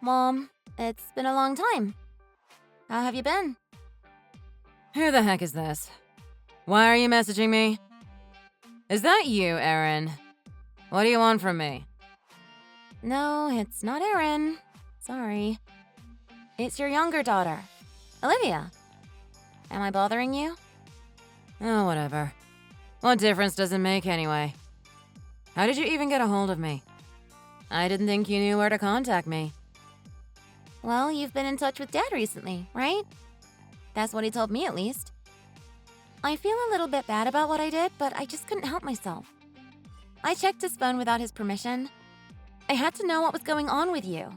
Mom, it's been a long time. How have you been? Who the heck is this? Why are you messaging me? Is that you, Erin? What do you want from me? No, it's not Erin. Sorry. It's your younger daughter, Olivia. Am I bothering you? Oh, whatever. What difference does it make anyway? How did you even get a hold of me? I didn't think you knew where to contact me. Well, you've been in touch with Dad recently, right? That's what he told me, at least. I feel a little bit bad about what I did, but I just couldn't help myself. I checked his phone without his permission. I had to know what was going on with you.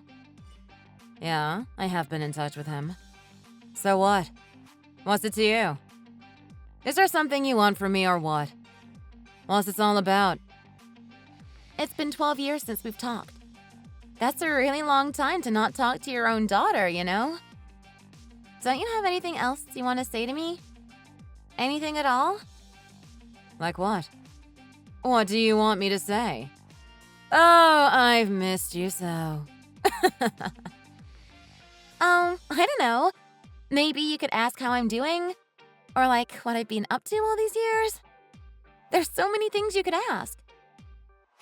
Yeah, I have been in touch with him. So what? What's it to you? Is there something you want from me or what? What's this all about? It's been 12 years since we've talked. That's a really long time to not talk to your own daughter, you know? Don't you have anything else you want to say to me? Anything at all? Like what? What do you want me to say? Oh, I've missed you so. I don't know. Maybe you could ask how I'm doing? Or like what I've been up to all these years? There's so many things you could ask.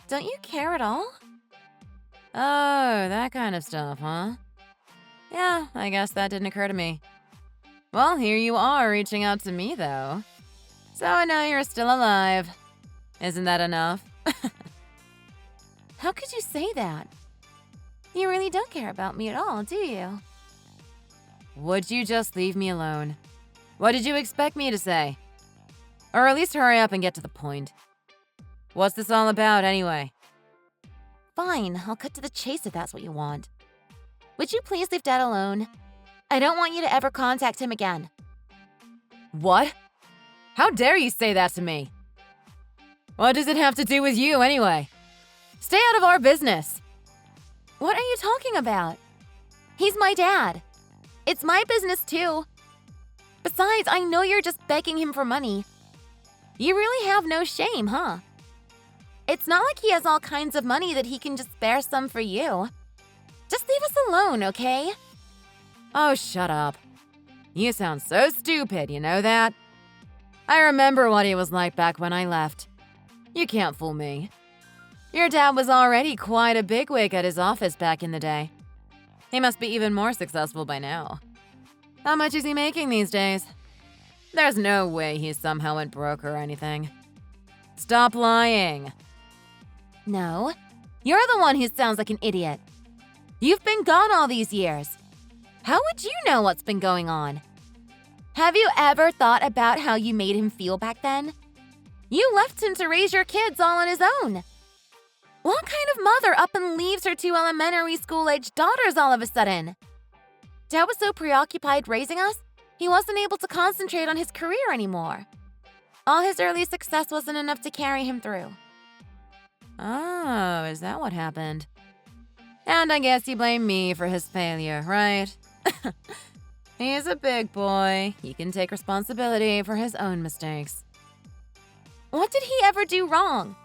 Don't you care at all? Oh, that kind of stuff, huh? Yeah, I guess that didn't occur to me. Well, here you are reaching out to me, though. So I know you're still alive. Isn't that enough? How could you say that? You really don't care about me at all, do you? Would you just leave me alone? What did you expect me to say? Or at least hurry up and get to the point. What's this all about, anyway? Fine, I'll cut to the chase if that's what you want. Would you please leave Dad alone? I don't want you to ever contact him again. What? How dare you say that to me? What does it have to do with you, anyway? Stay out of our business. What are you talking about? He's my dad. It's my business, too. Besides, I know you're just begging him for money. You really have no shame, huh? It's not like he has all kinds of money that he can just spare some for you. Just leave us alone, okay? Oh, shut up. You sound so stupid, you know that? I remember what he was like back when I left. You can't fool me. Your dad was already quite a bigwig at his office back in the day. He must be even more successful by now. How much is he making these days? There's no way he somehow went broke or anything. Stop lying. No, you're the one who sounds like an idiot. You've been gone all these years. How would you know what's been going on? Have you ever thought about how you made him feel back then? You left him to raise your kids all on his own. What kind of mother up and leaves her two elementary school-aged daughters all of a sudden? Dad was so preoccupied raising us, he wasn't able to concentrate on his career anymore. All his early success wasn't enough to carry him through. Oh, is that what happened? And I guess you blame me for his failure, right? He's a big boy. He can take responsibility for his own mistakes. What did he ever do wrong?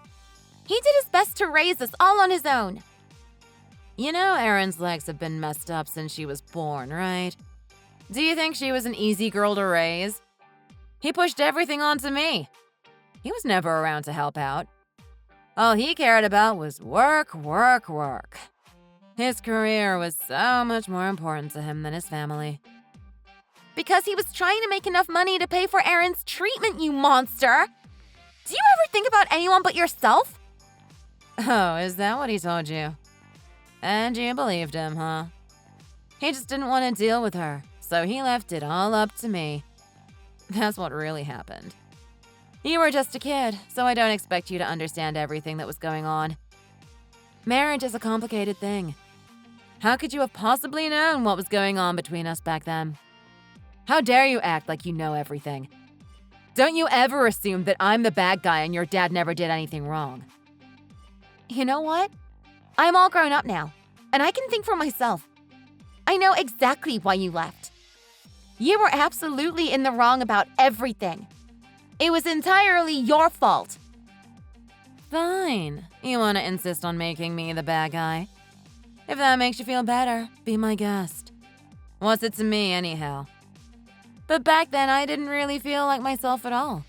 He did his best to raise us all on his own. You know Erin's legs have been messed up since she was born, right? Do you think she was an easy girl to raise? He pushed everything onto me. He was never around to help out. All he cared about was work, work, work. His career was so much more important to him than his family. Because he was trying to make enough money to pay for Erin's treatment, you monster! Do you ever think about anyone but yourself? Oh, is that what he told you? And you believed him, huh? He just didn't want to deal with her, so he left it all up to me. That's what really happened. You were just a kid, so I don't expect you to understand everything that was going on. Marriage is a complicated thing. How could you have possibly known what was going on between us back then? How dare you act like you know everything? Don't you ever assume that I'm the bad guy and your dad never did anything wrong. You know what? I'm all grown up now, and I can think for myself. I know exactly why you left. You were absolutely in the wrong about everything. It was entirely your fault. Fine. You want to insist on making me the bad guy? If that makes you feel better, be my guest. What's it to me, anyhow? But back then, I didn't really feel like myself at all.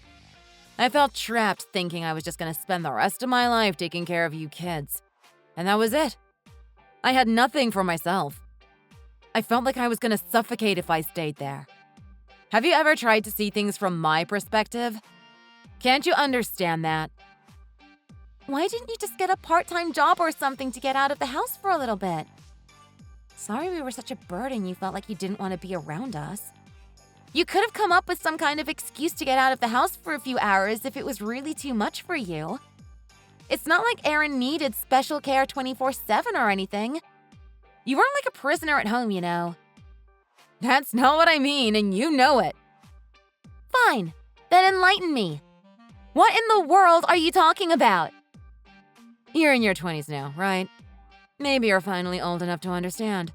I felt trapped thinking I was just gonna spend the rest of my life taking care of you kids. And that was it. I had nothing for myself. I felt like I was gonna suffocate if I stayed there. Have you ever tried to see things from my perspective? Can't you understand that? Why didn't you just get a part-time job or something to get out of the house for a little bit? Sorry we were such a burden you felt like you didn't want to be around us. You could have come up with some kind of excuse to get out of the house for a few hours if it was really too much for you. It's not like Aaron needed special care 24/7 or anything. You weren't like a prisoner at home, you know. That's not what I mean, and you know it. Fine, then enlighten me. What in the world are you talking about? You're in your 20s now, right? Maybe you're finally old enough to understand.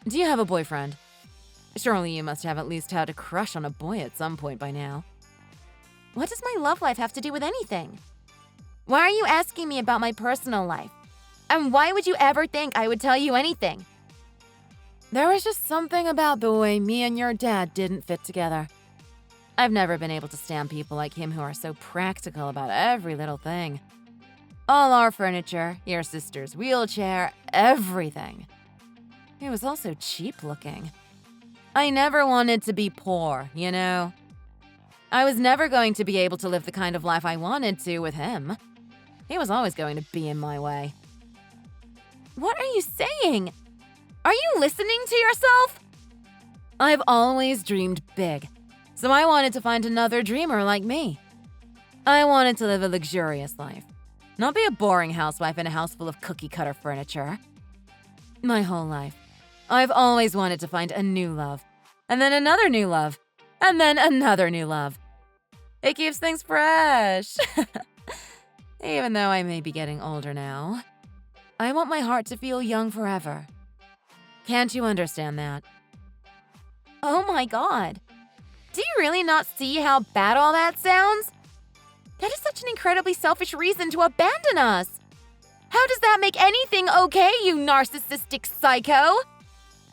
Do you have a boyfriend? Surely you must have at least had a crush on a boy at some point by now. What does my love life have to do with anything? Why are you asking me about my personal life? And why would you ever think I would tell you anything? There was just something about the way me and your dad didn't fit together. I've never been able to stand people like him who are so practical about every little thing. All our furniture, your sister's wheelchair, everything. It was also cheap looking. I never wanted to be poor, you know? I was never going to be able to live the kind of life I wanted to with him. He was always going to be in my way. What are you saying? Are you listening to yourself? I've always dreamed big, so I wanted to find another dreamer like me. I wanted to live a luxurious life, not be a boring housewife in a house full of cookie-cutter furniture. My whole life, I've always wanted to find a new love, and then another new love, and then another new love. It keeps things fresh. Even though I may be getting older now, I want my heart to feel young forever. Can't you understand that? Oh my God. Do you really not see how bad all that sounds? That is such an incredibly selfish reason to abandon us. How does that make anything okay, you narcissistic psycho?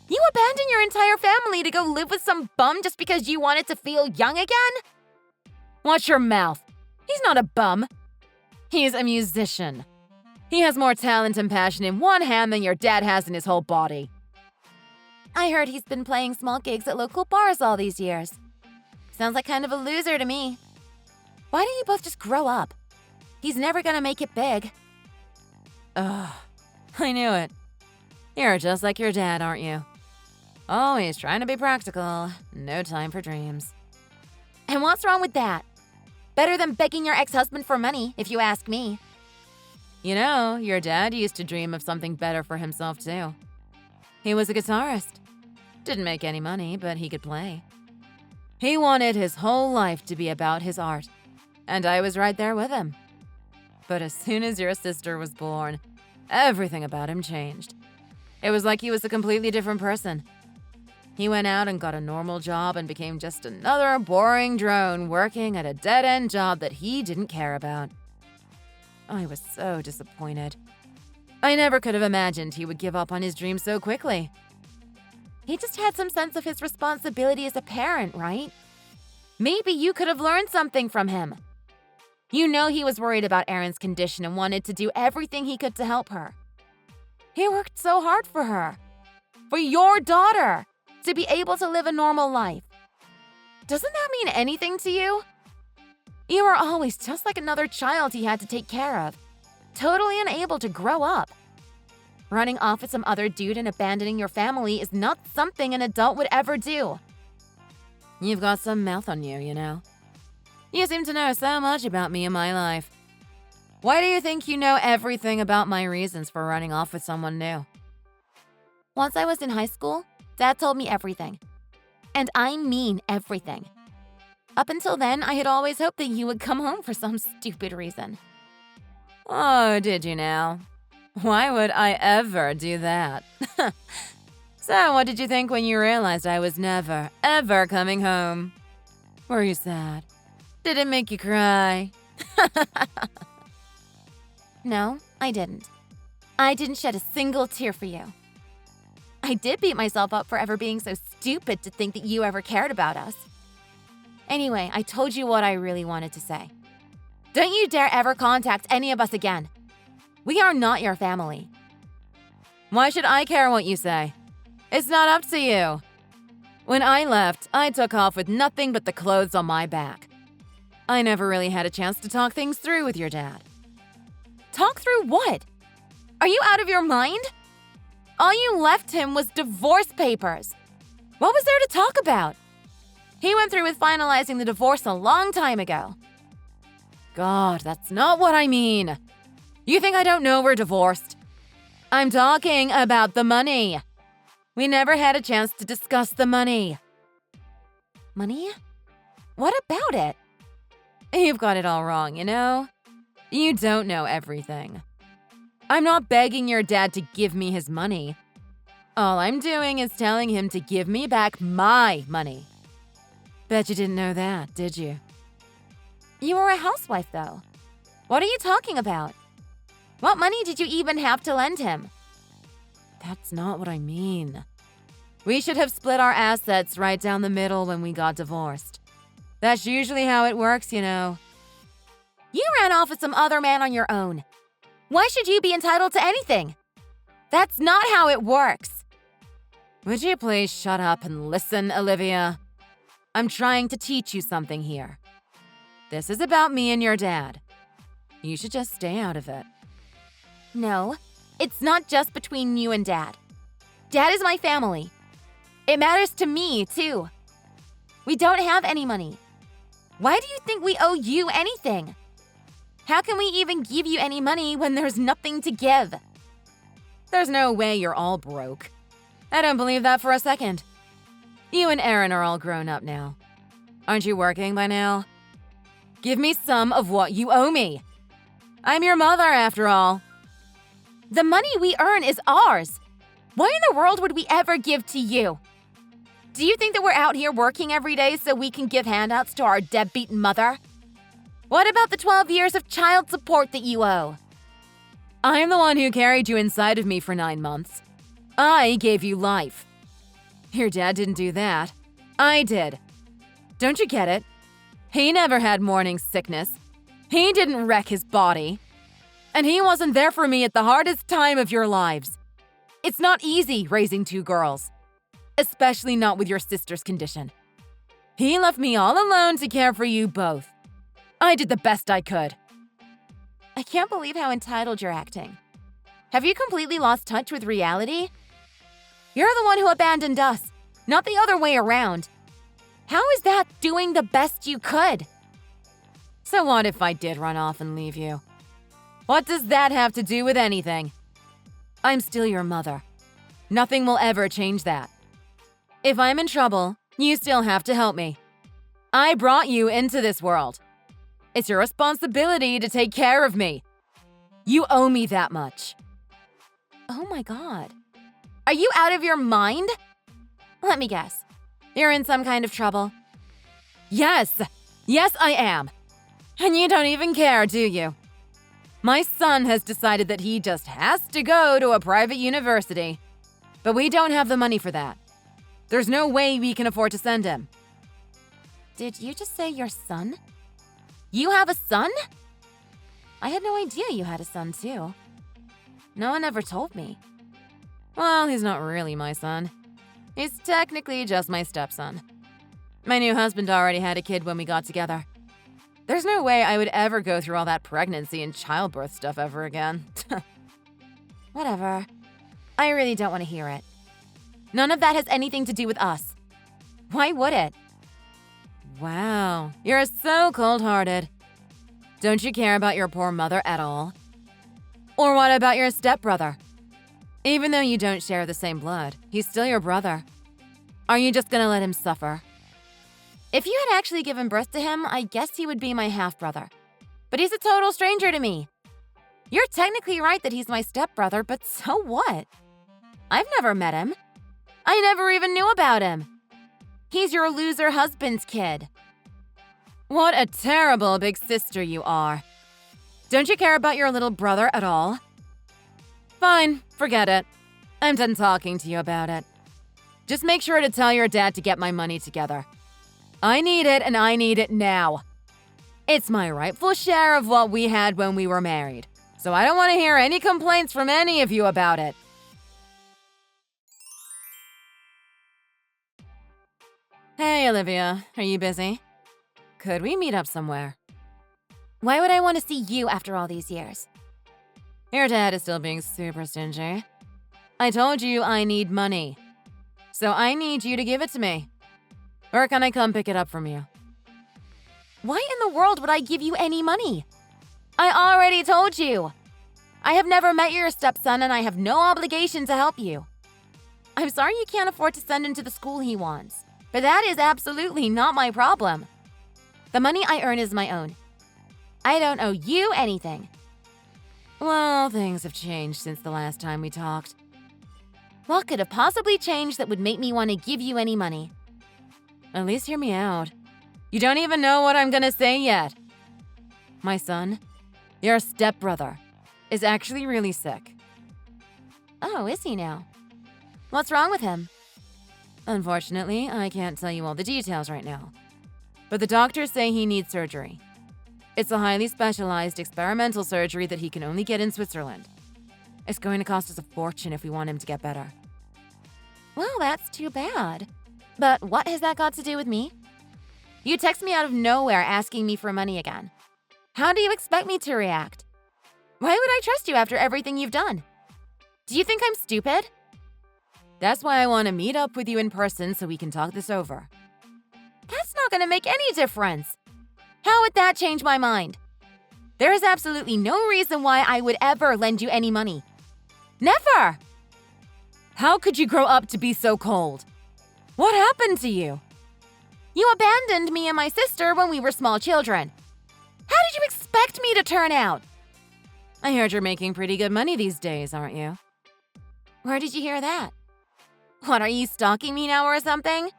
You abandon your entire family to go live with some bum just because you wanted to feel young again? Watch your mouth. He's not a bum. He's a musician. He has more talent and passion in one hand than your dad has in his whole body. I heard he's been playing small gigs at local bars all these years. Sounds like kind of a loser to me. Why don't you both just grow up? He's never gonna make it big. Ugh, I knew it. You're just like your dad, aren't you? Always trying to be practical, no time for dreams. And what's wrong with that? Better than begging your ex-husband for money, if you ask me. You know, your dad used to dream of something better for himself, too. He was a guitarist. Didn't make any money, but he could play. He wanted his whole life to be about his art, and I was right there with him. But as soon as your sister was born, everything about him changed. It was like he was a completely different person. He went out and got a normal job and became just another boring drone working at a dead-end job that he didn't care about. I was so disappointed. I never could have imagined he would give up on his dream so quickly. He just had some sense of his responsibility as a parent, right? Maybe you could have learned something from him. You know he was worried about Erin's condition and wanted to do everything he could to help her. He worked so hard for her. For your daughter, to be able to live a normal life. Doesn't that mean anything to you? You were always just like another child he had to take care of, totally unable to grow up. Running off with some other dude and abandoning your family is not something an adult would ever do. You've got some mouth on you, you know. You seem to know so much about me and my life. Why do you think you know everything about my reasons for running off with someone new? Once I was in high school, Dad told me everything. And I mean everything. Up until then, I had always hoped that you would come home for some stupid reason. Oh, did you now? Why would I ever do that? So, what did you think when you realized I was never, ever coming home? Were you sad? Did it make you cry? No, I didn't. I didn't shed a single tear for you. I did beat myself up for ever being so stupid to think that you ever cared about us. Anyway, I told you what I really wanted to say. Don't you dare ever contact any of us again. We are not your family. Why should I care what you say? It's not up to you. When I left, I took off with nothing but the clothes on my back. I never really had a chance to talk things through with your dad. Talk through what? Are you out of your mind? All you left him was divorce papers. What was there to talk about? He went through with finalizing the divorce a long time ago. God, that's not what I mean. You think I don't know we're divorced? I'm talking about the money. We never had a chance to discuss the money. Money? What about it? You've got it all wrong, you know? You don't know everything. I'm not begging your dad to give me his money. All I'm doing is telling him to give me back my money. Bet you didn't know that, did you? You were a housewife, though. What are you talking about? What money did you even have to lend him? That's not what I mean. We should have split our assets right down the middle when we got divorced. That's usually how it works, you know. You ran off with some other man on your own. Why should you be entitled to anything? That's not how it works. Would you please shut up and listen, Olivia? I'm trying to teach you something here. This is about me and your dad. You should just stay out of it. No, it's not just between you and Dad. Dad is my family. It matters to me, too. We don't have any money. Why do you think we owe you anything? How can we even give you any money when there's nothing to give? There's no way you're all broke. I don't believe that for a second. You and Aaron are all grown up now. Aren't you working by now? Give me some of what you owe me. I'm your mother, after all. The money we earn is ours. Why in the world would we ever give to you? Do you think that we're out here working every day so we can give handouts to our deadbeat mother? What about the 12 years of child support that you owe? I'm the one who carried you inside of me for 9 months. I gave you life. Your dad didn't do that. I did. Don't you get it? He never had morning sickness. He didn't wreck his body. And he wasn't there for me at the hardest time of your lives. It's not easy raising 2 girls, especially not with your sister's condition. He left me all alone to care for you both. I did the best I could. I can't believe how entitled you're acting. Have you completely lost touch with reality? You're the one who abandoned us, not the other way around. How is that doing the best you could? So what if I did run off and leave you? What does that have to do with anything? I'm still your mother. Nothing will ever change that. If I'm in trouble, you still have to help me. I brought you into this world. It's your responsibility to take care of me. You owe me that much. Oh my God. Are you out of your mind? Let me guess. You're in some kind of trouble. Yes. Yes, I am. And you don't even care, do you? My son has decided that he just has to go to a private university. But we don't have the money for that. There's no way we can afford to send him. Did you just say your son? You have a son? I had no idea you had a son, too. No one ever told me. Well, he's not really my son. He's technically just my stepson. My new husband already had a kid when we got together. There's no way I would ever go through all that pregnancy and childbirth stuff ever again. Whatever. I really don't want to hear it. None of that has anything to do with us. Why would it? Wow, you're so cold-hearted. Don't you care about your poor mother at all? Or what about your stepbrother? Even though you don't share the same blood, he's still your brother. Are you just gonna let him suffer? If you had actually given birth to him, I guess he would be my half-brother. But he's a total stranger to me. You're technically right that he's my stepbrother, but so what? I've never met him. I never even knew about him. He's your loser husband's kid. What a terrible big sister you are. Don't you care about your little brother at all? Fine, forget it. I'm done talking to you about it. Just make sure to tell your dad to get my money together. I need it, and I need it now. It's my rightful share of what we had when we were married, so I don't want to hear any complaints from any of you about it. Hey, Olivia, are you busy? Could we meet up somewhere? Why would I want to see you after all these years? Your dad is still being super stingy. I told you I need money, so I need you to give it to me. Or can I come pick it up from you? Why in the world would I give you any money? I already told you. I have never met your stepson and I have no obligation to help you. I'm sorry you can't afford to send him to the school he wants, but that is absolutely not my problem. The money I earn is my own. I don't owe you anything. Well, things have changed since the last time we talked. What could have possibly changed that would make me want to give you any money? At least hear me out. You don't even know what I'm gonna say yet. My son, your stepbrother, is actually really sick. Oh, is he now? What's wrong with him? Unfortunately, I can't tell you all the details right now. But the doctors say he needs surgery. It's a highly specialized experimental surgery that he can only get in Switzerland. It's going to cost us a fortune if we want him to get better. Well, that's too bad. But what has that got to do with me? You text me out of nowhere asking me for money again. How do you expect me to react? Why would I trust you after everything you've done? Do you think I'm stupid? That's why I want to meet up with you in person so we can talk this over. That's not going to make any difference. How would that change my mind? There is absolutely no reason why I would ever lend you any money. Never! How could you grow up to be so cold? What happened to you? You abandoned me and my sister when we were small children. How did you expect me to turn out? I heard you're making pretty good money these days, aren't you? Where did you hear that? What, are you stalking me now or something?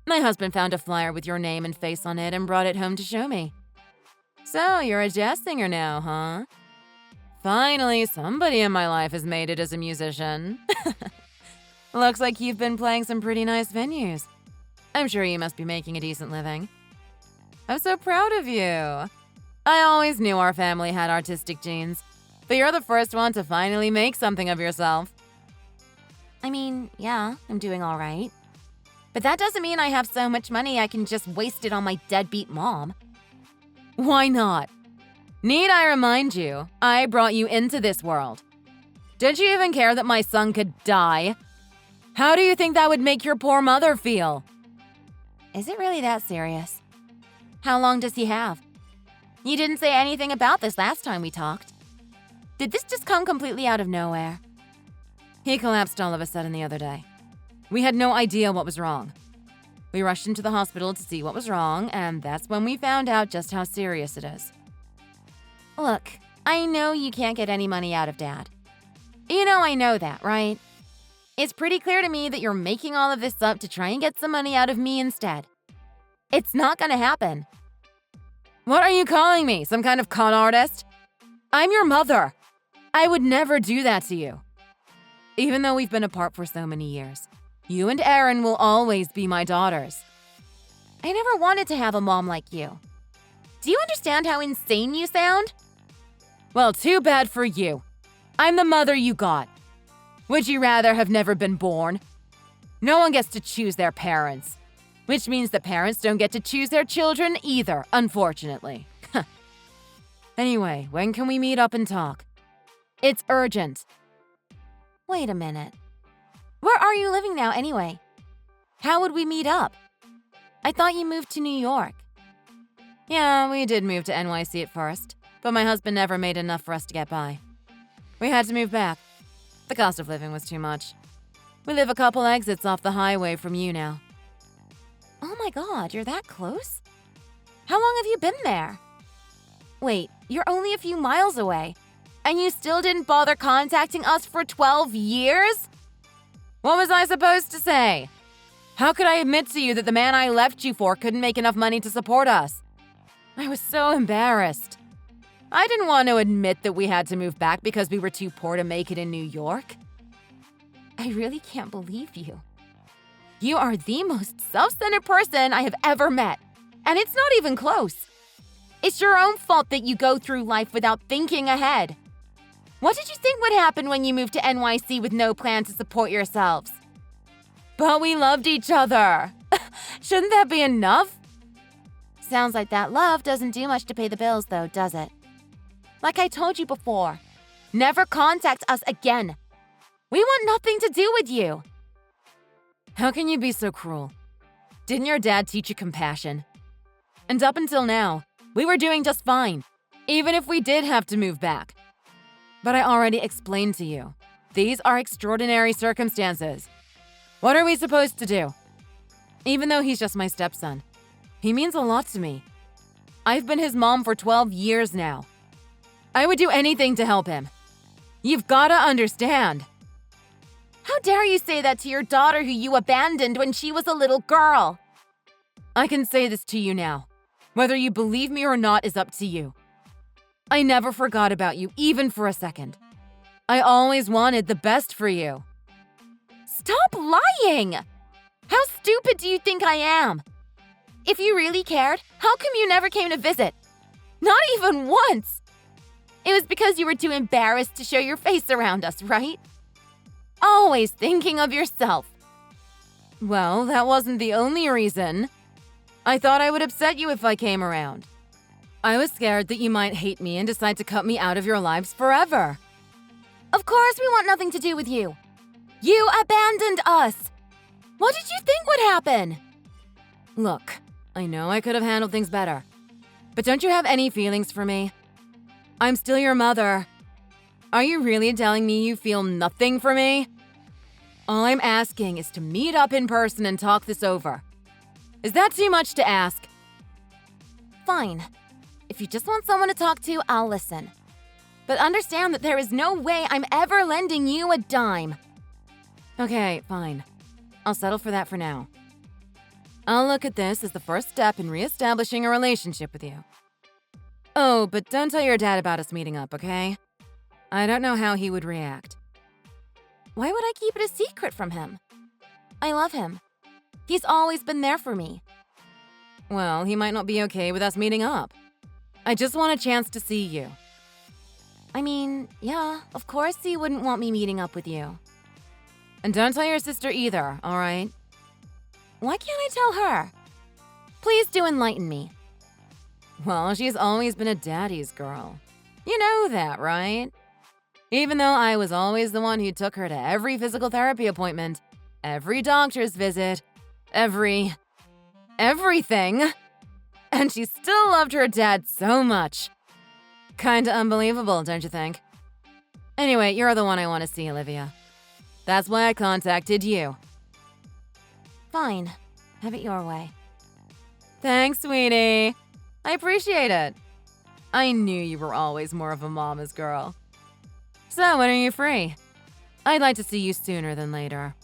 My husband found a flyer with your name and face on it and brought it home to show me. So, you're a jazz singer now, huh? Finally, somebody in my life has made it as a musician. Looks like you've been playing some pretty nice venues. I'm sure you must be making a decent living. I'm so proud of you. I always knew our family had artistic genes, but you're the first one to finally make something of yourself. I mean, yeah, I'm doing all right. But that doesn't mean I have so much money I can just waste it on my deadbeat mom. Why not? Need I remind you, I brought you into this world. Did you even care that my son could die? How do you think that would make your poor mother feel? Is it really that serious? How long does he have? You didn't say anything about this last time we talked. Did this just come completely out of nowhere? He collapsed all of a sudden the other day. We had no idea what was wrong. We rushed into the hospital to see what was wrong, and that's when we found out just how serious it is. Look, I know you can't get any money out of Dad. You know I know that, right? It's pretty clear to me that you're making all of this up to try and get some money out of me instead. It's not gonna happen. What are you calling me? Some kind of con artist? I'm your mother. I would never do that to you. Even though we've been apart for so many years, you and Erin will always be my daughters. I never wanted to have a mom like you. Do you understand how insane you sound? Well, too bad for you. I'm the mother you got. Would you rather have never been born? No one gets to choose their parents, which means the parents don't get to choose their children either, unfortunately. Anyway, when can we meet up and talk? It's urgent. Wait a minute. Where are you living now anyway? How would we meet up? I thought you moved to New York. Yeah, we did move to NYC at first, but my husband never made enough for us to get by. We had to move back. The cost of living was too much. We live a couple exits off the highway from you now. Oh my God, you're that close? How long have you been there? Wait, you're only a few miles away, and you still didn't bother contacting us for 12 years? What was I supposed to say? How could I admit to you that the man I left you for couldn't make enough money to support us? I was so embarrassed. I didn't want to admit that we had to move back because we were too poor to make it in New York. I really can't believe you. You are the most self-centered person I have ever met, and it's not even close. It's your own fault that you go through life without thinking ahead. What did you think would happen when you moved to NYC with no plan to support yourselves? But we loved each other. Shouldn't that be enough? Sounds like that love doesn't do much to pay the bills, though, does it? Like I told you before, never contact us again. We want nothing to do with you. How can you be so cruel? Didn't your dad teach you compassion? And up until now, we were doing just fine, even if we did have to move back. But I already explained to you, these are extraordinary circumstances. What are we supposed to do? Even though he's just my stepson, he means a lot to me. I've been his mom for 12 years now. I would do anything to help him. You've gotta understand. How dare you say that to your daughter who you abandoned when she was a little girl? I can say this to you now. Whether you believe me or not is up to you. I never forgot about you, even for a second. I always wanted the best for you. Stop lying! How stupid do you think I am? If you really cared, how come you never came to visit? Not even once! It was because you were too embarrassed to show your face around us, right? Always thinking of yourself. Well, that wasn't the only reason. I thought I would upset you if I came around. I was scared that you might hate me and decide to cut me out of your lives forever. Of course we want nothing to do with you. You abandoned us. What did you think would happen? Look, I know I could have handled things better. But don't you have any feelings for me? I'm still your mother. Are you really telling me you feel nothing for me? All I'm asking is to meet up in person and talk this over. Is that too much to ask? Fine. If you just want someone to talk to, I'll listen. But understand that there is no way I'm ever lending you a dime. Okay, fine. I'll settle for that for now. I'll look at this as the first step in reestablishing a relationship with you. Oh, but don't tell your dad about us meeting up, okay? I don't know how he would react. Why would I keep it a secret from him? I love him. He's always been there for me. Well, he might not be okay with us meeting up. I just want a chance to see you. I mean, yeah, of course he wouldn't want me meeting up with you. And don't tell your sister either, all right? Why can't I tell her? Please do enlighten me. Well, she's always been a daddy's girl. You know that, right? Even though I was always the one who took her to every physical therapy appointment, every doctor's visit, everything. And she still loved her dad so much. Kinda unbelievable, don't you think? Anyway, you're the one I want to see, Olivia. That's why I contacted you. Fine. Have it your way. Thanks, sweetie. I appreciate it. I knew you were always more of a mama's girl. So, when are you free? I'd like to see you sooner than later.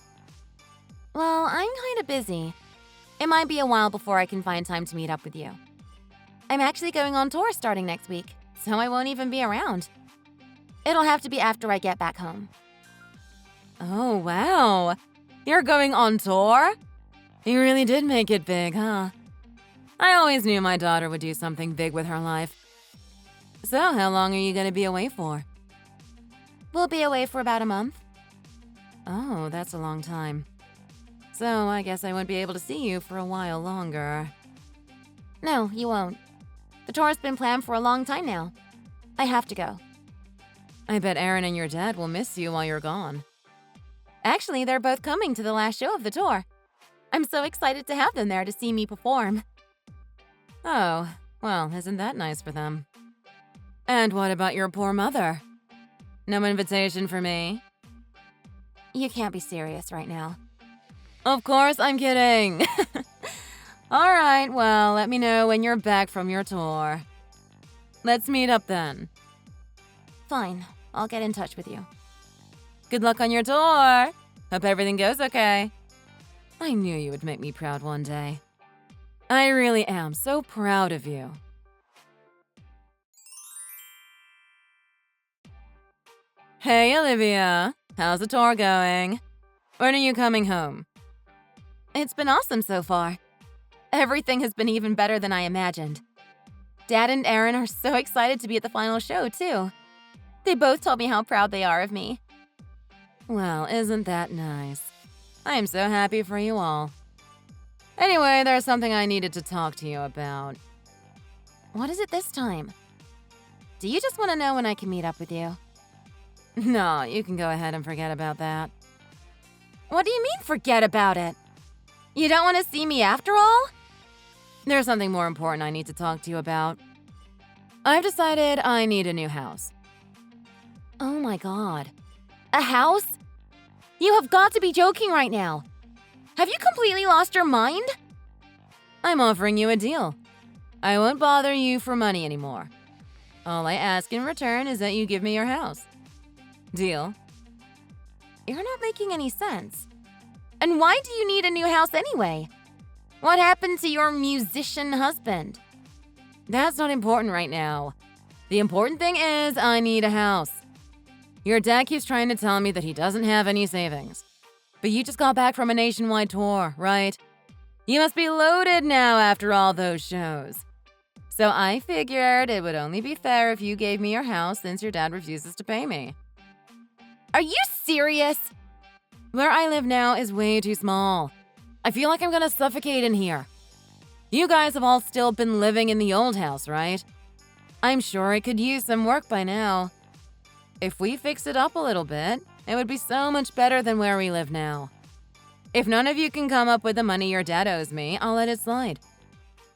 Well, I'm kinda busy. It might be a while before I can find time to meet up with you. I'm actually going on tour starting next week, so I won't even be around. It'll have to be after I get back home. Oh, wow. You're going on tour? You really did make it big, huh? I always knew my daughter would do something big with her life. So, how long are you going to be away for? We'll be away for about a month. Oh, that's a long time. So, I guess I won't be able to see you for a while longer. No, you won't. The tour's been planned for a long time now. I have to go. I bet Aaron and your dad will miss you while you're gone. Actually, they're both coming to the last show of the tour. I'm so excited to have them there to see me perform. Oh, well, isn't that nice for them? And what about your poor mother? No invitation for me? You can't be serious right now. Of course I'm kidding. All right, well, let me know when you're back from your tour. Let's meet up then. Fine, I'll get in touch with you. Good luck on your tour. Hope everything goes okay. I knew you would make me proud one day. I really am so proud of you. Hey, Olivia. How's the tour going? When are you coming home? It's been awesome so far. Everything has been even better than I imagined. Dad and Aaron are so excited to be at the final show, too. They both told me how proud they are of me. Well, isn't that nice? I am so happy for you all. Anyway, there's something I needed to talk to you about. What is it this time? Do you just want to know when I can meet up with you? No, you can go ahead and forget about that. What do you mean, forget about it? You don't want to see me after all? There's something more important I need to talk to you about. I've decided I need a new house. Oh my god. A house? You have got to be joking right now. Have you completely lost your mind? I'm offering you a deal. I won't bother you for money anymore. All I ask in return is that you give me your house. Deal? You're not making any sense. And why do you need a new house anyway? What happened to your musician husband? That's not important right now. The important thing is I need a house. Your dad keeps trying to tell me that he doesn't have any savings. But you just got back from a nationwide tour, right? You must be loaded now after all those shows. So I figured it would only be fair if you gave me your house since your dad refuses to pay me. Are you serious? Where I live now is way too small. I feel like I'm gonna suffocate in here. You guys have all still been living in the old house, right? I'm sure it could use some work by now. If we fix it up a little bit, it would be so much better than where we live now. If none of you can come up with the money your dad owes me, I'll let it slide.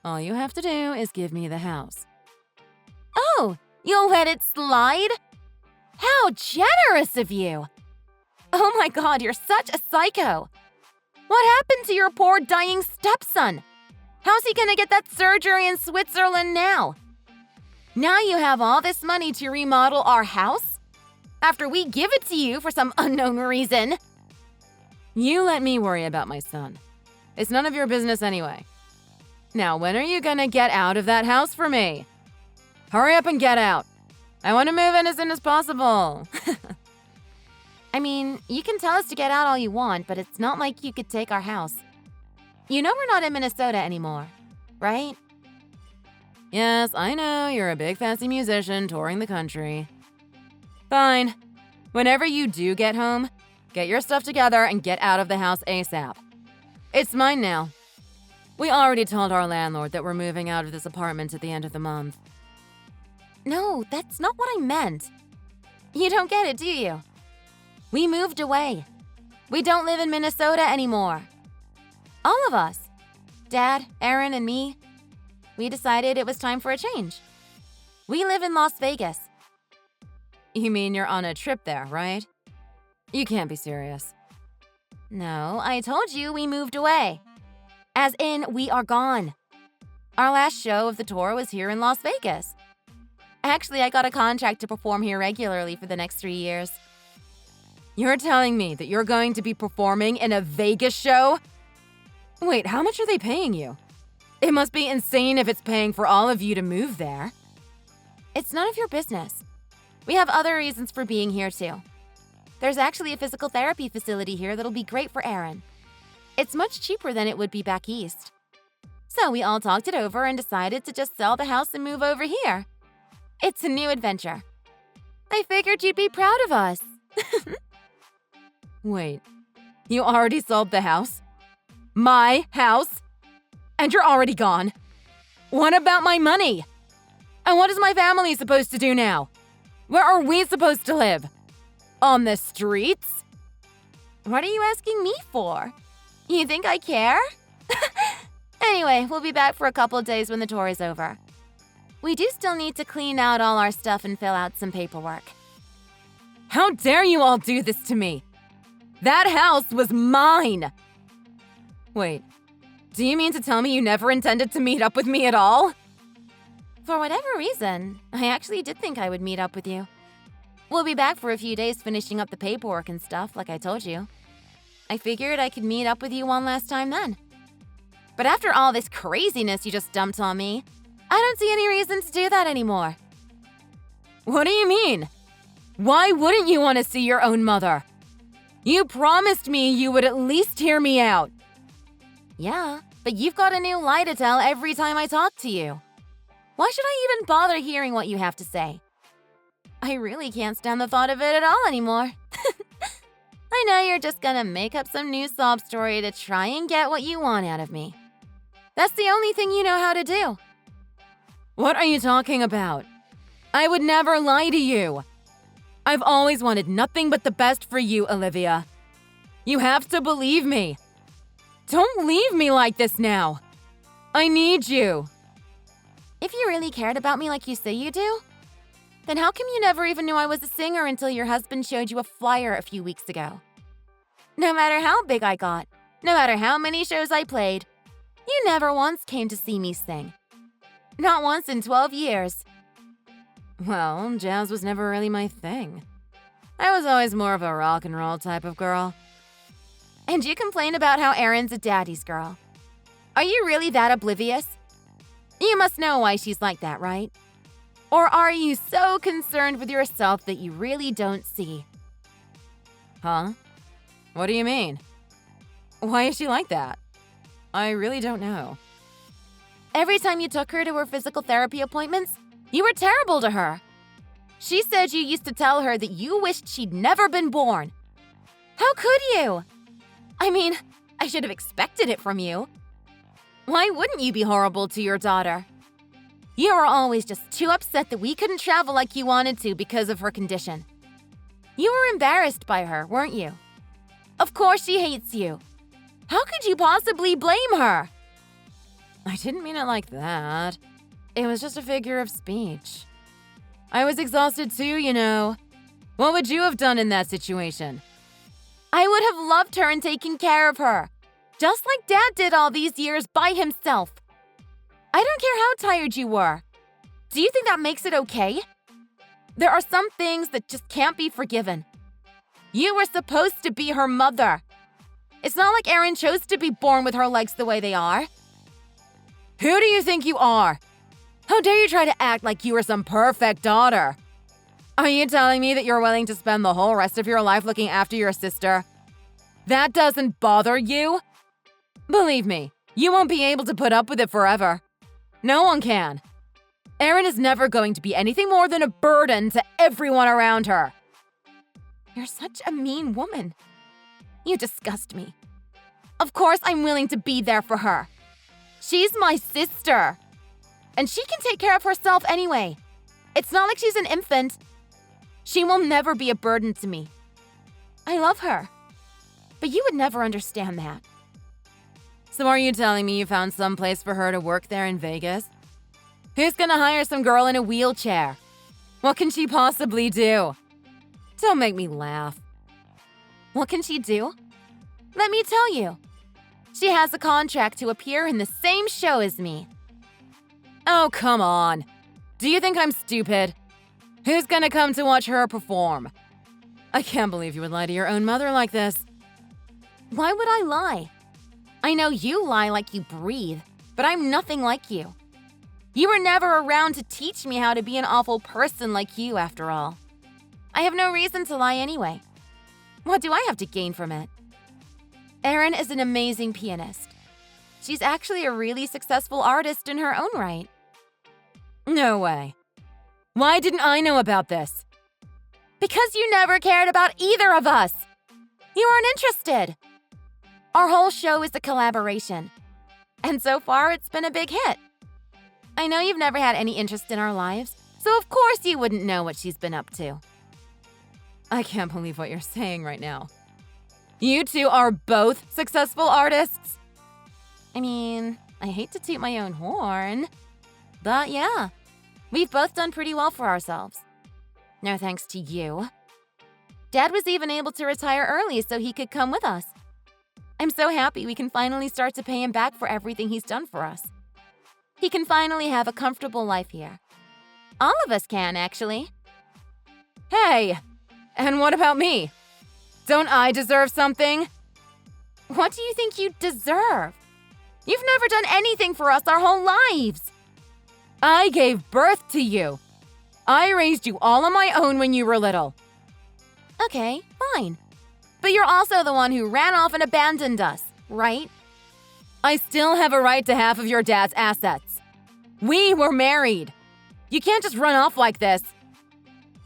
All you have to do is give me the house. Oh, you'll let it slide? How generous of you! Oh my god, you're such a psycho! What happened to your poor dying stepson? How's he gonna get that surgery in Switzerland now? Now you have all this money to remodel our house? After we give it to you for some unknown reason? You let me worry about my son. It's none of your business anyway. Now, when are you gonna get out of that house for me? Hurry up and get out. I want to move in as soon as possible. I mean, you can tell us to get out all you want, but it's not like you could take our house. You know we're not in Minnesota anymore, right? Yes, I know you're a big fancy musician touring the country. Fine. Whenever you do get home, get your stuff together and get out of the house ASAP. It's mine now. We already told our landlord that we're moving out of this apartment at the end of the month. No, that's not what I meant. You don't get it, do you? We moved away. We don't live in Minnesota anymore. All of us. Dad, Aaron, and me. We decided it was time for a change. We live in Las Vegas. You mean you're on a trip there, right? You can't be serious. No, I told you we moved away. As in, we are gone. Our last show of the tour was here in Las Vegas. Actually, I got a contract to perform here regularly for the next 3 years. You're telling me that you're going to be performing in a Vegas show? Wait, how much are they paying you? It must be insane if it's paying for all of you to move there. It's none of your business. We have other reasons for being here, too. There's actually a physical therapy facility here that'll be great for Aaron. It's much cheaper than it would be back east. So we all talked it over and decided to just sell the house and move over here. It's a new adventure. I figured you'd be proud of us. Wait, you already sold the house? My house? And you're already gone? What about my money? And what is my family supposed to do now? Where are we supposed to live? On the streets? What are you asking me for? You think I care? Anyway, we'll be back for a couple of days when the tour is over. We do still need to clean out all our stuff and fill out some paperwork. How dare you all do this to me? That house was mine! Wait, do you mean to tell me you never intended to meet up with me at all? For whatever reason, I actually did think I would meet up with you. We'll be back for a few days finishing up the paperwork and stuff, like I told you. I figured I could meet up with you one last time then. But after all this craziness you just dumped on me, I don't see any reason to do that anymore. What do you mean? Why wouldn't you want to see your own mother? You promised me you would at least hear me out. Yeah, but you've got a new lie to tell every time I talk to you. Why should I even bother hearing what you have to say? I really can't stand the thought of it at all anymore. I know you're just gonna make up some new sob story to try and get what you want out of me. That's the only thing you know how to do. What are you talking about? I would never lie to you. I've always wanted nothing but the best for you, Olivia. You have to believe me. Don't leave me like this now. I need you. If you really cared about me like you say you do, then how come you never even knew I was a singer until your husband showed you a flyer a few weeks ago? No matter how big I got, no matter how many shows I played, you never once came to see me sing. Not once in 12 years. Well, jazz was never really my thing. I was always more of a rock and roll type of girl. And you complain about how Erin's a daddy's girl. Are you really that oblivious? You must know why she's like that, right? Or are you so concerned with yourself that you really don't see? Huh? What do you mean? Why is she like that? I really don't know. Every time you took her to her physical therapy appointments, you were terrible to her. She said you used to tell her that you wished she'd never been born. How could you? I mean, I should have expected it from you. Why wouldn't you be horrible to your daughter? You were always just too upset that we couldn't travel like you wanted to because of her condition. You were embarrassed by her, weren't you? Of course she hates you. How could you possibly blame her? I didn't mean it like that. It was just a figure of speech. I was exhausted too, you know. What would you have done in that situation? I would have loved her and taken care of her, just like Dad did all these years by himself. I don't care how tired you were. Do you think that makes it okay? There are some things that just can't be forgiven. You were supposed to be her mother. It's not like Erin chose to be born with her legs the way they are. Who do you think you are? How dare you try to act like you were some perfect daughter? Are you telling me that you're willing to spend the whole rest of your life looking after your sister? That doesn't bother you? Believe me, you won't be able to put up with it forever. No one can. Erin is never going to be anything more than a burden to everyone around her. You're such a mean woman. You disgust me. Of course I'm willing to be there for her. She's my sister. And she can take care of herself anyway. It's not like she's an infant. She will never be a burden to me. I love her. But you would never understand that. So are you telling me you found some place for her to work there in Vegas? Who's gonna hire some girl in a wheelchair? What can she possibly do? Don't make me laugh. What can she do? Let me tell you. She has a contract to appear in the same show as me. Oh, come on. Do you think I'm stupid? Who's gonna come to watch her perform? I can't believe you would lie to your own mother like this. Why would I lie? I know you lie like you breathe, but I'm nothing like you. You were never around to teach me how to be an awful person like you, after all. I have no reason to lie anyway. What do I have to gain from it? Erin is an amazing pianist. She's actually a really successful artist in her own right. No way. Why didn't I know about this? Because you never cared about either of us. You aren't interested. Our whole show is a collaboration. And so far, it's been a big hit. I know you've never had any interest in our lives, so of course you wouldn't know what she's been up to. I can't believe what you're saying right now. You two are both successful artists? I mean, I hate to toot my own horn, but yeah, we've both done pretty well for ourselves. No thanks to you. Dad was even able to retire early so he could come with us. I'm so happy we can finally start to pay him back for everything he's done for us. He can finally have a comfortable life here. All of us can, actually. Hey, and what about me? Don't I deserve something? What do you think you deserve? You've never done anything for us our whole lives. I gave birth to you. I raised you all on my own when you were little. Okay, fine. But you're also the one who ran off and abandoned us, right? I still have a right to half of your dad's assets. We were married. You can't just run off like this.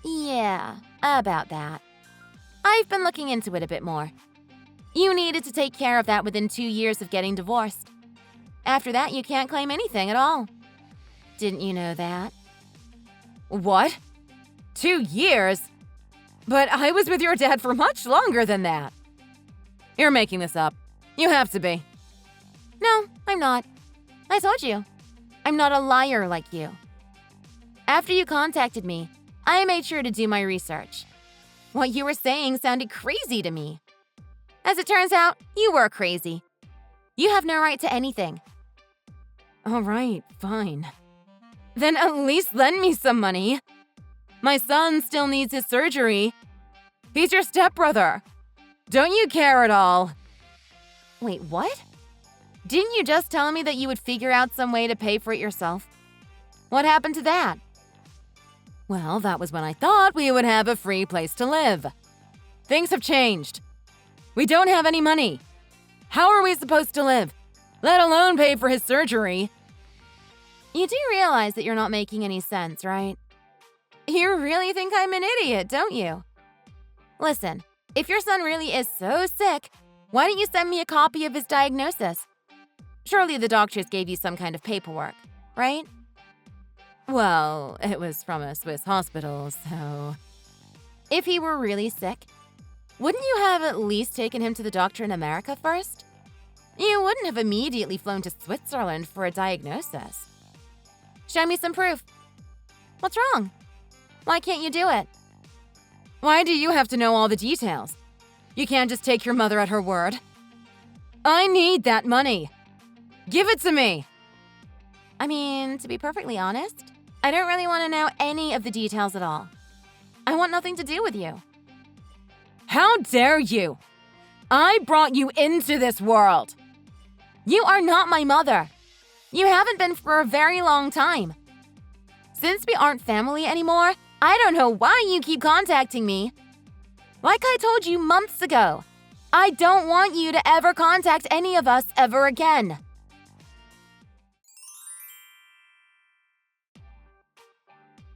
Yeah, about that. I've been looking into it a bit more. You needed to take care of that within 2 years of getting divorced. After that, you can't claim anything at all. Didn't you know that? What? 2 years? But I was with your dad for much longer than that. You're making this up. You have to be. No, I'm not. I told you. I'm not a liar like you. After you contacted me, I made sure to do my research. What you were saying sounded crazy to me. As it turns out, you were crazy. You have no right to anything. All right, fine. Then at least lend me some money. My son still needs his surgery. He's your stepbrother. Don't you care at all? Wait, what? Didn't you just tell me that you would figure out some way to pay for it yourself? What happened to that? Well, that was when I thought we would have a free place to live. Things have changed. We don't have any money. How are we supposed to live? Let alone pay for his surgery. You do realize that you're not making any sense, right? You really think I'm an idiot, don't you? Listen, if your son really is so sick, why don't you send me a copy of his diagnosis? Surely the doctors gave you some kind of paperwork, right? Well, it was from a Swiss hospital, so… If he were really sick, wouldn't you have at least taken him to the doctor in America first? You wouldn't have immediately flown to Switzerland for a diagnosis. Show me some proof. What's wrong? Why can't you do it? Why do you have to know all the details? You can't just take your mother at her word. I need that money. Give it to me. I mean, to be perfectly honest, I don't really want to know any of the details at all. I want nothing to do with you. How dare you? I brought you into this world. You are not my mother. You haven't been for a very long time. Since we aren't family anymore, I don't know why you keep contacting me. Like I told you months ago, I don't want you to ever contact any of us ever again.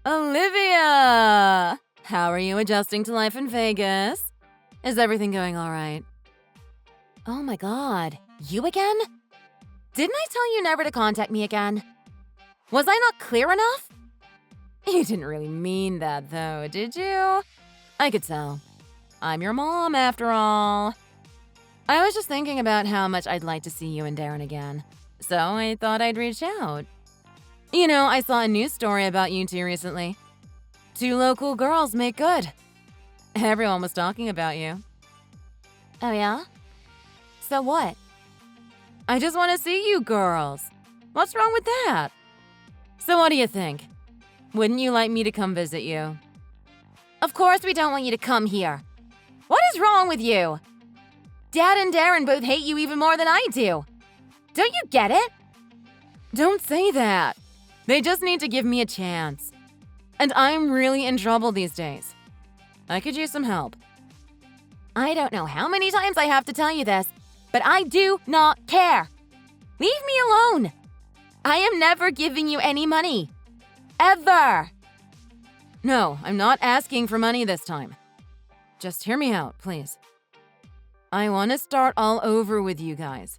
Olivia! How are you adjusting to life in Vegas? Is everything going all right? Oh my god, you again? Didn't I tell you never to contact me again? Was I not clear enough? You didn't really mean that, though, did you? I could tell. I'm your mom, after all. I was just thinking about how much I'd like to see you and Darren again, so I thought I'd reach out. You know, I saw a news story about you two recently. 2 local girls make good. Everyone was talking about you. Oh yeah? So what? I just want to see you girls. What's wrong with that? So what do you think? Wouldn't you like me to come visit you? Of course we don't want you to come here. What is wrong with you? Dad and Darren both hate you even more than I do. Don't you get it? Don't say that. They just need to give me a chance. And I'm really in trouble these days. I could use some help. I don't know how many times I have to tell you this, but I do not care. Leave me alone. I am never giving you any money. Ever. No, I'm not asking for money this time. Just hear me out, please. I want to start all over with you guys.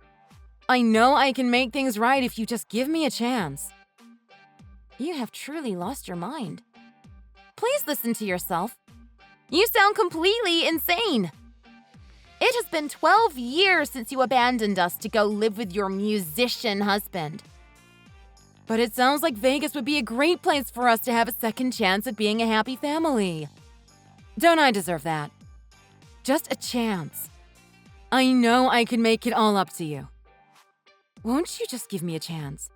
I know I can make things right if you just give me a chance. You have truly lost your mind. Please listen to yourself. You sound completely insane. It has been 12 years since you abandoned us to go live with your musician husband. But it sounds like Vegas would be a great place for us to have a second chance at being a happy family. Don't I deserve that? Just a chance. I know I can make it all up to you. Won't you just give me a chance?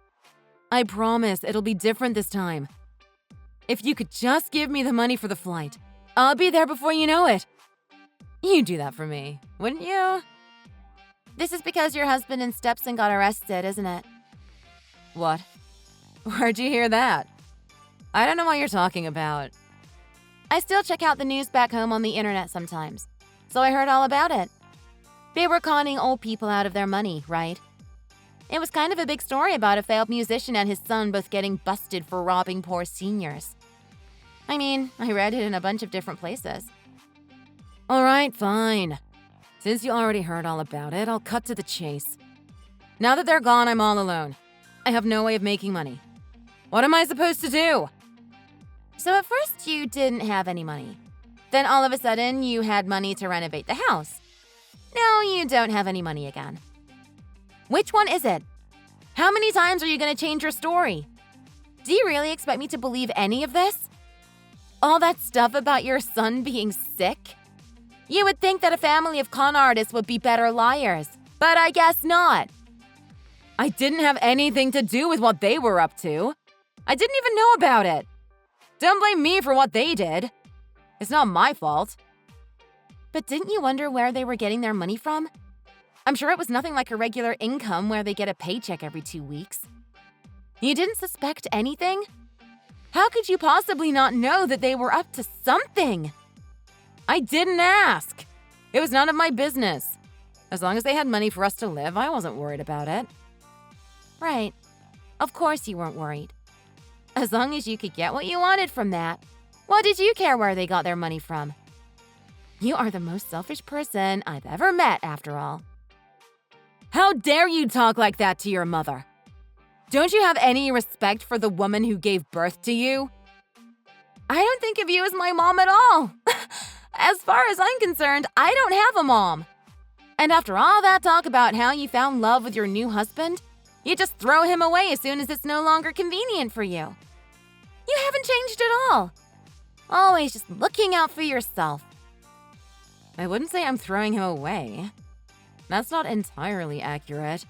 I promise it'll be different this time. If you could just give me the money for the flight, I'll be there before you know it. You'd do that for me, wouldn't you? This is because your husband and stepson got arrested, isn't it? What? Where'd you hear that? I don't know what you're talking about. I still check out the news back home on the internet sometimes, so I heard all about it. They were conning old people out of their money, right? It was kind of a big story about a failed musician and his son both getting busted for robbing poor seniors. I mean, I read it in a bunch of different places. All right, fine. Since you already heard all about it, I'll cut to the chase. Now that they're gone, I'm all alone. I have no way of making money. What am I supposed to do? So at first you didn't have any money. Then all of a sudden you had money to renovate the house. Now you don't have any money again. Which one is it? How many times are you going to change your story? Do you really expect me to believe any of this? All that stuff about your son being sick? You would think that a family of con artists would be better liars, but I guess not. I didn't have anything to do with what they were up to. I didn't even know about it. Don't blame me for what they did. It's not my fault. But didn't you wonder where they were getting their money from? I'm sure it was nothing like a regular income where they get a paycheck every 2 weeks. You didn't suspect anything? How could you possibly not know that they were up to something? I didn't ask. It was none of my business. As long as they had money for us to live, I wasn't worried about it. Right. Of course you weren't worried. As long as you could get what you wanted from that, what did you care where they got their money from? You are the most selfish person I've ever met, after all. How dare you talk like that to your mother? Don't you have any respect for the woman who gave birth to you? I don't think of you as my mom at all. As far as I'm concerned, I don't have a mom. And after all that talk about how you found love with your new husband, you just throw him away as soon as it's no longer convenient for you. You haven't changed at all. Always just looking out for yourself. I wouldn't say I'm throwing him away. That's not entirely accurate.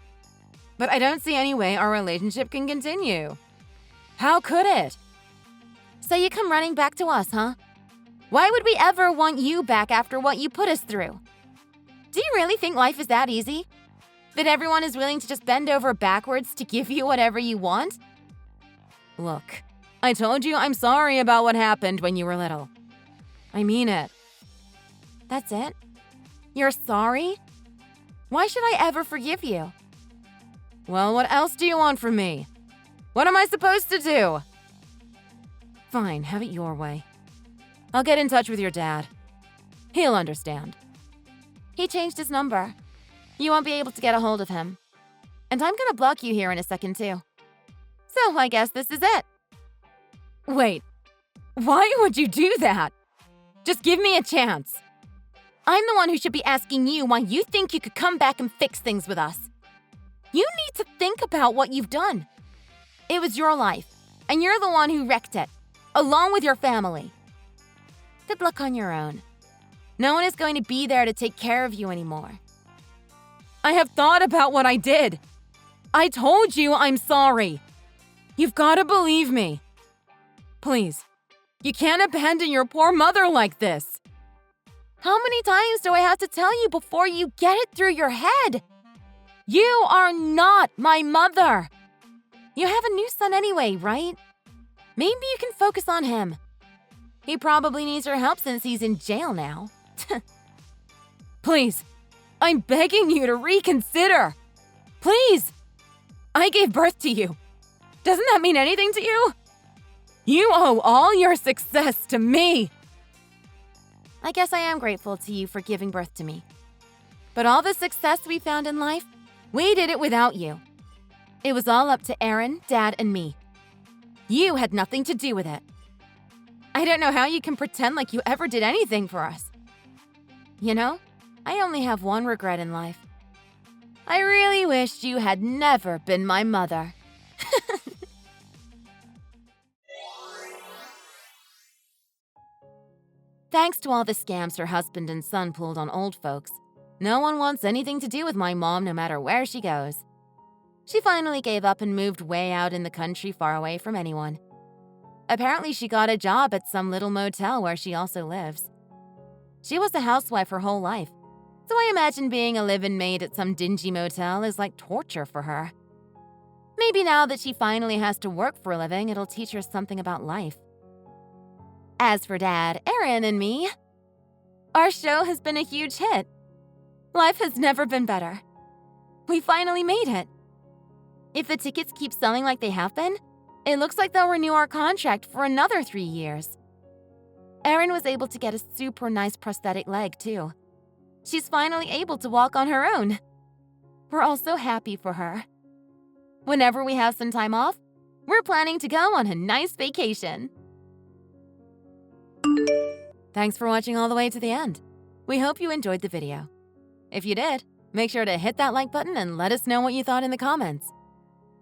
But I don't see any way our relationship can continue. How could it? So you come running back to us, huh? Why would we ever want you back after what you put us through? Do you really think life is that easy? That everyone is willing to just bend over backwards to give you whatever you want? Look, I told you I'm sorry about what happened when you were little. I mean it. That's it? You're sorry? Why should I ever forgive you? Well, what else do you want from me? What am I supposed to do? Fine, have it your way. I'll get in touch with your dad. He'll understand. He changed his number. You won't be able to get a hold of him. And I'm gonna block you here in a second, too. So I guess this is it. Wait, why would you do that? Just give me a chance. I'm the one who should be asking you why you think you could come back and fix things with us. You need to think about what you've done. It was your life, and you're the one who wrecked it, along with your family. Good luck on your own. No one is going to be there to take care of you anymore. I have thought about what I did. I told you I'm sorry. You've got to believe me. Please, you can't abandon your poor mother like this. How many times do I have to tell you before you get it through your head? You are not my mother. You have a new son anyway, right? Maybe you can focus on him. He probably needs your help since he's in jail now. Please, I'm begging you to reconsider. Please. I gave birth to you. Doesn't that mean anything to you? You owe all your success to me. I guess I am grateful to you for giving birth to me. But all the success we found in life, we did it without you. It was all up to Aaron, Dad, and me. You had nothing to do with it. I don't know how you can pretend like you ever did anything for us. You know, I only have one regret in life. I really wished you had never been my mother. Thanks to all the scams her husband and son pulled on old folks, no one wants anything to do with my mom no matter where she goes. She finally gave up and moved way out in the country far away from anyone. Apparently she got a job at some little motel where she also lives. She was a housewife her whole life, so I imagine being a live-in maid at some dingy motel is like torture for her. Maybe now that she finally has to work for a living, it'll teach her something about life. As for Dad, Aaron, and me, our show has been a huge hit. Life has never been better. We finally made it. If the tickets keep selling like they have been, it looks like they'll renew our contract for another 3 years. Erin was able to get a super nice prosthetic leg, too. She's finally able to walk on her own. We're all so happy for her. Whenever we have some time off, we're planning to go on a nice vacation. Thanks for watching all the way to the end. We hope you enjoyed the video. If you did, make sure to hit that like button and let us know what you thought in the comments.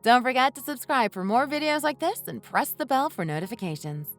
Don't forget to subscribe for more videos like this and press the bell for notifications.